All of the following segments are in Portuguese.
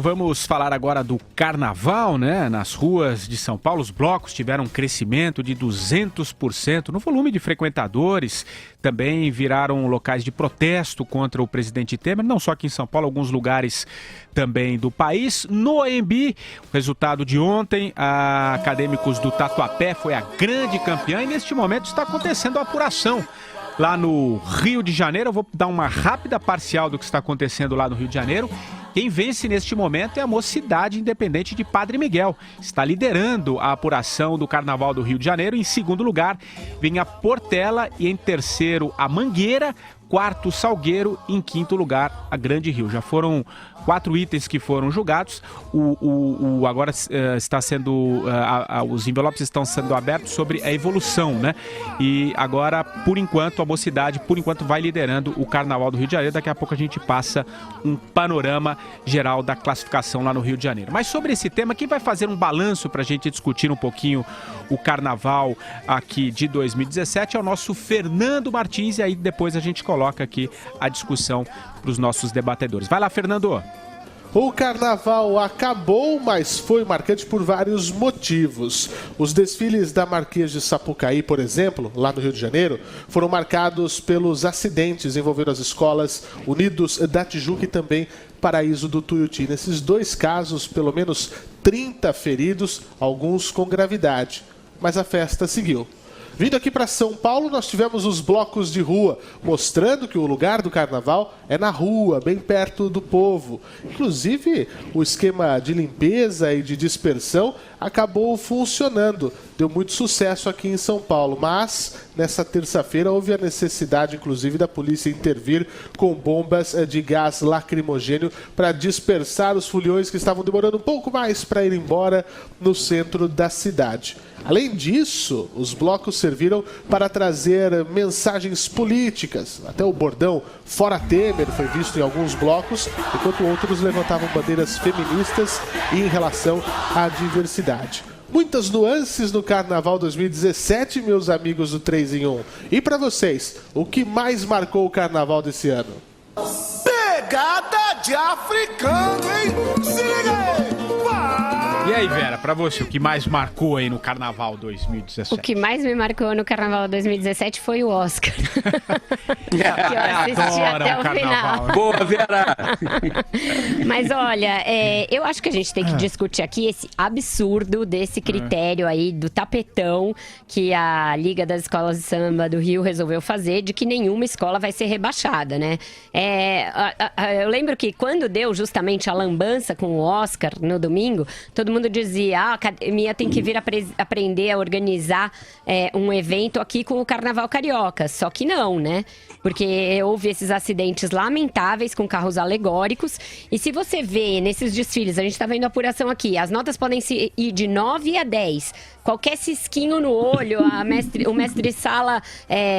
Vamos falar agora do carnaval, né? Nas ruas de São Paulo, os blocos tiveram um crescimento de 200% no volume de frequentadores. Também viraram locais de protesto contra o presidente Temer, não só aqui em São Paulo, alguns lugares também do país. No AMB, o resultado de ontem, a Acadêmicos do Tatuapé foi a grande campeã e neste momento está acontecendo a apuração. Lá no Rio de Janeiro, eu vou dar uma rápida parcial do que está acontecendo lá no Rio de Janeiro. Quem vence neste momento é a Mocidade Independente de Padre Miguel. Está liderando a apuração do Carnaval do Rio de Janeiro. Em segundo lugar, vem a Portela e em terceiro a Mangueira, quarto Salgueiro e em quinto lugar a Grande Rio. Já foram 4 itens que foram julgados. Agora está sendo os envelopes estão sendo abertos sobre a evolução, né? E agora, por enquanto, a Mocidade, vai liderando o Carnaval do Rio de Janeiro. Daqui a pouco a gente passa um panorama geral da classificação lá no Rio de Janeiro. Mas sobre esse tema, quem vai fazer um balanço para a gente discutir um pouquinho o Carnaval aqui de 2017 é o nosso Fernando Martins, e aí depois a gente coloca aqui a discussão para os nossos debatedores. Vai lá, Fernando! O carnaval acabou, mas foi marcante por vários motivos. Os desfiles da Marquês de Sapucaí, por exemplo, lá no Rio de Janeiro, foram marcados pelos acidentes envolvendo as escolas Unidos da Tijuca e também Paraíso do Tuiuti. Nesses 2 casos, pelo menos 30 feridos, alguns com gravidade. Mas a festa seguiu. Vindo aqui para São Paulo, nós tivemos os blocos de rua, mostrando que o lugar do carnaval é na rua, bem perto do povo. Inclusive, o esquema de limpeza e de dispersão acabou funcionando. Deu muito sucesso aqui em São Paulo, mas nessa terça-feira houve a necessidade, inclusive, da polícia intervir com bombas de gás lacrimogênio para dispersar os foliões que estavam demorando um pouco mais para ir embora no centro da cidade. Além disso, os blocos serviram para trazer mensagens políticas. Até o bordão Fora Temer foi visto em alguns blocos, enquanto outros levantavam bandeiras feministas e em relação à diversidade. Muitas nuances no Carnaval 2017, meus amigos do 3 em 1. E para vocês, o que mais marcou o Carnaval desse ano? Pegada de africano, hein? Se liga aí! E aí, Vera, pra você, o que mais marcou aí no Carnaval 2017? O que mais me marcou no Carnaval 2017 foi o Oscar. Que eu assisti até o final. Boa, Vera! Mas olha, eu acho que a gente tem que discutir aqui esse absurdo desse critério aí do tapetão que a Liga das Escolas de Samba do Rio resolveu fazer, de que nenhuma escola vai ser rebaixada, né? Eu lembro que quando deu justamente a lambança com o Oscar no domingo, todo mundo dizia, a academia tem que vir aprender a organizar um evento aqui com o Carnaval Carioca. Só que não, né? Porque houve esses acidentes lamentáveis com carros alegóricos. E se você vê nesses desfiles, a gente está vendo a apuração aqui, as notas podem ir de 9 a 10. Qualquer cisquinho no olho, o mestre-sala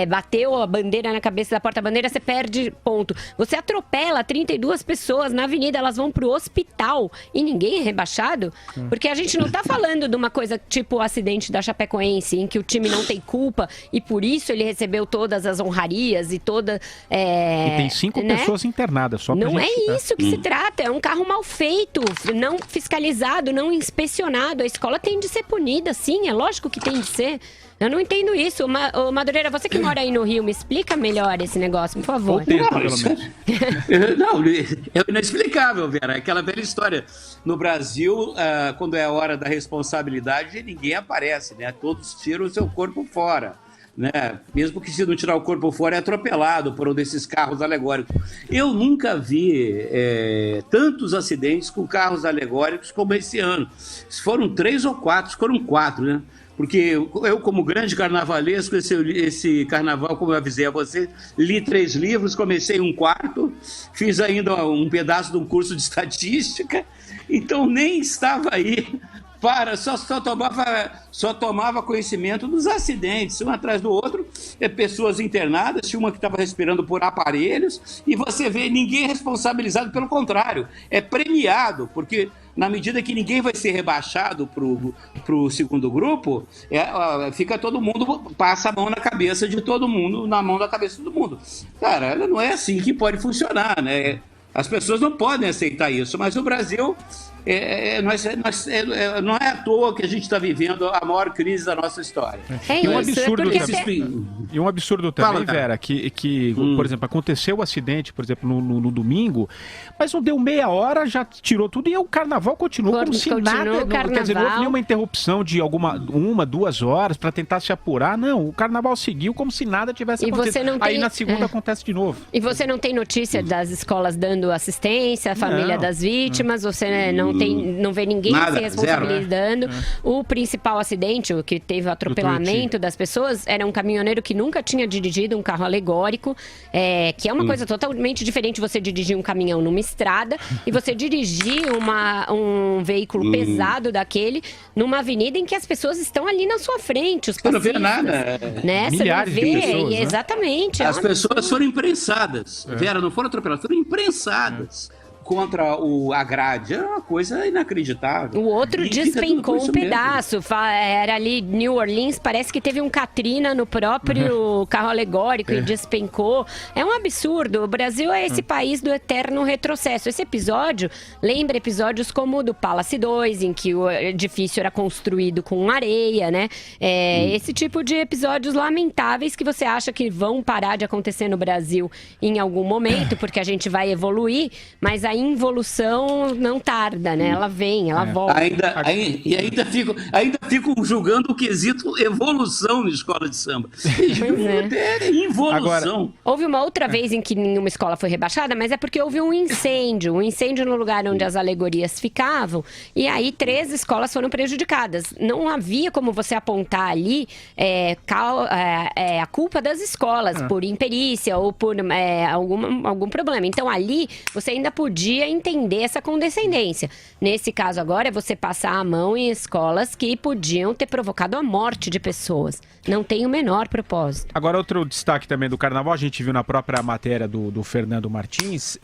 bateu a bandeira na cabeça da porta-bandeira, você perde ponto. Você atropela 32 pessoas na avenida, elas vão pro hospital e ninguém é rebaixado? Porque a gente não tá falando de uma coisa tipo o acidente da Chapecoense, em que o time não tem culpa e por isso ele recebeu todas as honrarias e toda... E tem 5 pessoas internadas, só pra Não gente... é isso que se trata, é um carro mal feito, não fiscalizado, não inspecionado. A escola tem de ser punida, sim. É lógico que tem de ser. Eu não entendo isso. Ô, Madureira, você que mora aí no Rio, me explica melhor esse negócio, por favor. Não, é inexplicável, Vera. Aquela velha história. No Brasil, quando é a hora da responsabilidade, ninguém aparece, né? Todos tiram o seu corpo fora. Né? Mesmo que se não tirar o corpo fora, é atropelado por um desses carros alegóricos. Eu nunca vi tantos acidentes com carros alegóricos como esse ano. Se foram 3 ou 4, foram 4, né? Porque eu, como grande carnavalesco, esse carnaval, como eu avisei a você, li 3 livros, comecei um 4, fiz ainda um pedaço de um curso de estatística, então nem estava aí. Só tomava conhecimento dos acidentes, um atrás do outro, pessoas internadas, tinha uma que estava respirando por aparelhos, e você vê ninguém responsabilizado, pelo contrário, é premiado, porque na medida que ninguém vai ser rebaixado para o segundo grupo, fica todo mundo, passa a mão na cabeça de todo mundo, na mão da cabeça de todo mundo. Cara, não é assim que pode funcionar, né? As pessoas não podem aceitar isso, mas o Brasil, não é à toa que a gente está vivendo a maior crise da nossa história. E um absurdo E um absurdo também, Vera, que por exemplo, aconteceu o acidente, por exemplo, no domingo, mas não deu meia hora, já tirou tudo e o carnaval continuou como se nada. Quer dizer, não houve nenhuma interrupção de 1-2 horas para tentar se apurar. Não, o carnaval seguiu como se nada tivesse acontecido. Aí na segunda acontece de novo. E você não tem notícia das escolas dando assistência à família das vítimas, você não vê ninguém se responsabilizando. O principal acidente, o que teve o atropelamento das pessoas, era um caminhoneiro que nunca tinha dirigido um carro alegórico, que é uma coisa totalmente diferente você dirigir um caminhão numa estrada e você dirigir um veículo pesado daquele numa avenida em que as pessoas estão ali na sua frente, os passistas. Você não vê nada. Né? Milhares você não vê, de pessoas, né? Exatamente. As pessoas foram imprensadas. Vera, não foram atropeladas, foram imprensadas contra a grade. É uma coisa inacreditável. O outro despencou um pedaço. Era ali New Orleans, parece que teve um Katrina no próprio carro alegórico e despencou. É um absurdo. O Brasil é esse país do eterno retrocesso. Esse episódio lembra episódios como o do Palace 2, em que o edifício era construído com areia, né? Esse tipo de episódios lamentáveis que você acha que vão parar de acontecer no Brasil em algum momento, porque a gente vai evoluir, mas a involução não tarda, né? Ela vem, ela volta. Ainda ficam julgando o quesito evolução na escola de samba. Involução. Agora, houve uma outra vez em que nenhuma escola foi rebaixada, mas é porque houve um incêndio no lugar onde as alegorias ficavam, e aí 3 escolas foram prejudicadas. Não havia como você apontar ali a culpa das escolas por imperícia ou por algum problema. Então ali você ainda podia entender essa condescendência. Nesse caso agora é você passar a mão em escolas que podiam ter provocado a morte de pessoas. Não tem o menor propósito. Agora, outro destaque também do carnaval, a gente viu na própria matéria do Fernando Martins,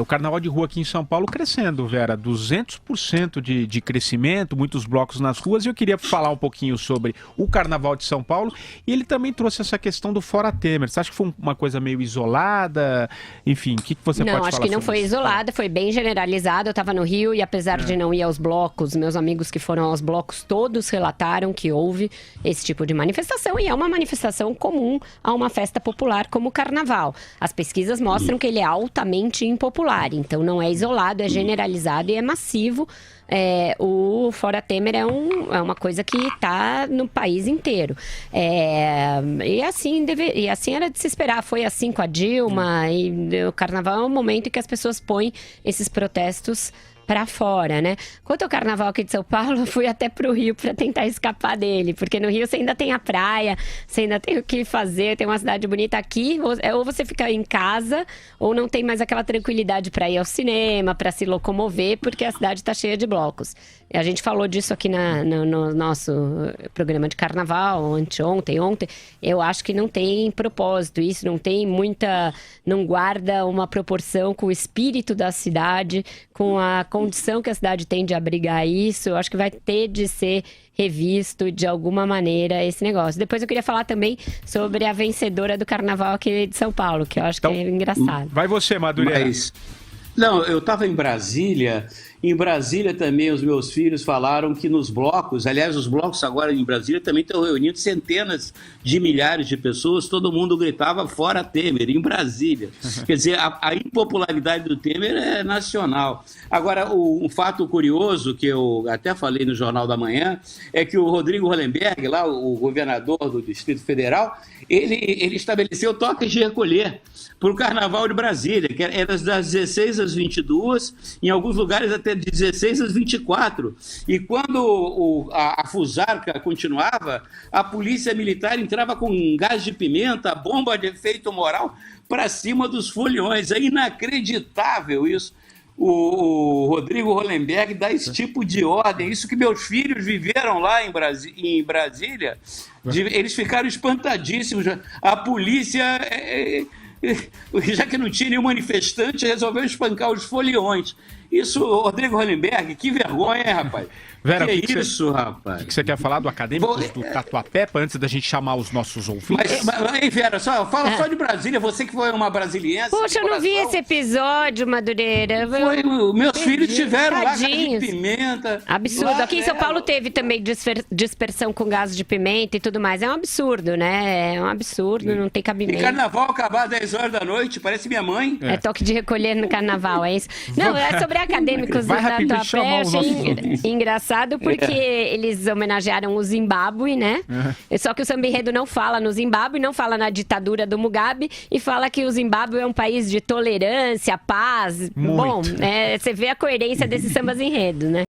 o carnaval de rua aqui em São Paulo crescendo, Vera, 200% de crescimento, muitos blocos nas ruas, e eu queria falar um pouquinho sobre o carnaval de São Paulo, e ele também trouxe essa questão do Fora Temer. Você acha que foi uma coisa meio isolada? Enfim, o que você pode falar? Não, acho que não foi isolada, foi bem generalizada. Eu estava no Rio e apesar de não ir aos blocos, meus amigos que foram aos blocos todos relataram que houve esse tipo de manifestação, e é uma manifestação comum a uma festa popular como o carnaval. As pesquisas mostram que ele é altamente impopular, então não é isolado, é generalizado e é massivo. O Fora Temer é uma coisa que está no país inteiro. E assim era de se esperar. Foi assim com a Dilma. E o carnaval é um momento em que as pessoas põem esses protestos para fora, né? Quanto ao carnaval aqui de São Paulo, eu fui até pro Rio para tentar escapar dele, porque no Rio você ainda tem a praia, você ainda tem o que fazer, tem uma cidade bonita aqui, ou você fica em casa, ou não tem mais aquela tranquilidade para ir ao cinema, para se locomover, porque a cidade está cheia de blocos. A gente falou disso aqui no nosso programa de carnaval, ontem. Eu acho que não tem propósito, isso não guarda uma proporção com o espírito da cidade, com a condição que a cidade tem de abrigar isso. Eu acho que vai ter de ser revisto de alguma maneira esse negócio. Depois eu queria falar também sobre a vencedora do carnaval aqui de São Paulo, que eu acho que é engraçado. Vai você, Madureira. Não, eu estava em Brasília. Em Brasília também os meus filhos falaram que nos blocos, aliás, os blocos agora em Brasília também estão reunindo centenas de milhares de pessoas, todo mundo gritava Fora Temer, em Brasília. Quer dizer, a impopularidade do Temer é nacional. Agora, um fato curioso, que eu até falei no Jornal da Manhã, é que o Rodrigo Hollenberg, lá, o governador do Distrito Federal, ele estabeleceu toques de recolher para o Carnaval de Brasília, que era das 16 às 22, em alguns lugares até 16 às 24. E quando a fusarca continuava, a polícia militar entrava com gás de pimenta, bomba de efeito moral para cima dos foliões. É inacreditável isso. O Rodrigo Hollenberg dá esse tipo de ordem. Isso que meus filhos viveram lá em Brasília, eles ficaram espantadíssimos. A polícia... já que não tinha nenhum manifestante, resolveu espancar os foliões. Isso, Rodrigo Hollenberg, que vergonha, hein, rapaz? Vera, que isso, rapaz? O que você quer falar do Acadêmicos do Tatuapé, antes da gente chamar os nossos ouvintes? Mas Vera, fala só de Brasília, você que foi uma brasiliense. Poxa, eu não vi esse episódio, Madureira. Meus filhos tiveram lá gás de Tadinhos. pimenta. Absurdo. Lá, Aqui em São Paulo teve também dispersão com gás de pimenta e tudo mais. É um absurdo, né? É um absurdo, não tem E cabimento. carnaval acabar às 10 horas da noite, parece minha mãe. É toque de recolher no carnaval, é isso? Não, é sobre acadêmicos Vai do rapidinho Tatuapé. chamar Eu os achei nossos ouvintes. engraçado porque eles homenagearam o Zimbábue, né? Só que o samba enredo não fala no Zimbábue, não fala na ditadura do Mugabe e fala que o Zimbábue é um país de tolerância, paz. Muito. Bom, você vê a coerência desses sambas enredo, né?